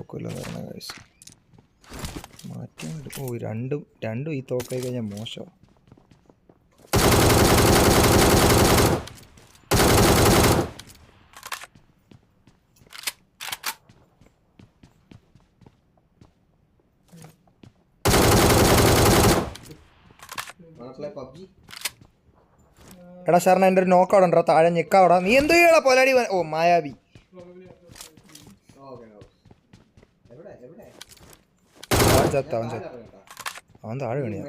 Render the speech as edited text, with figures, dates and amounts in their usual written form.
തോക്കില്ലെന്ന് പറഞ്ഞ കാര്യം മാറ്റിയുണ്ട്. ഓ രണ്ടും ഈ തോക്കായി കഴിഞ്ഞാൽ മോശമാണ്. എടാ ശരണ എൻ്റെ ഒരു നോക്കവിടെ ഉണ്ടോ താഴെ ഞെക്കാവടാ. നീ എന്ത് ചെയ്യടാ പൊലാടി? ഓ മായാവി അവൻ ചത്ത അവൻ താഴെ വീണിയ.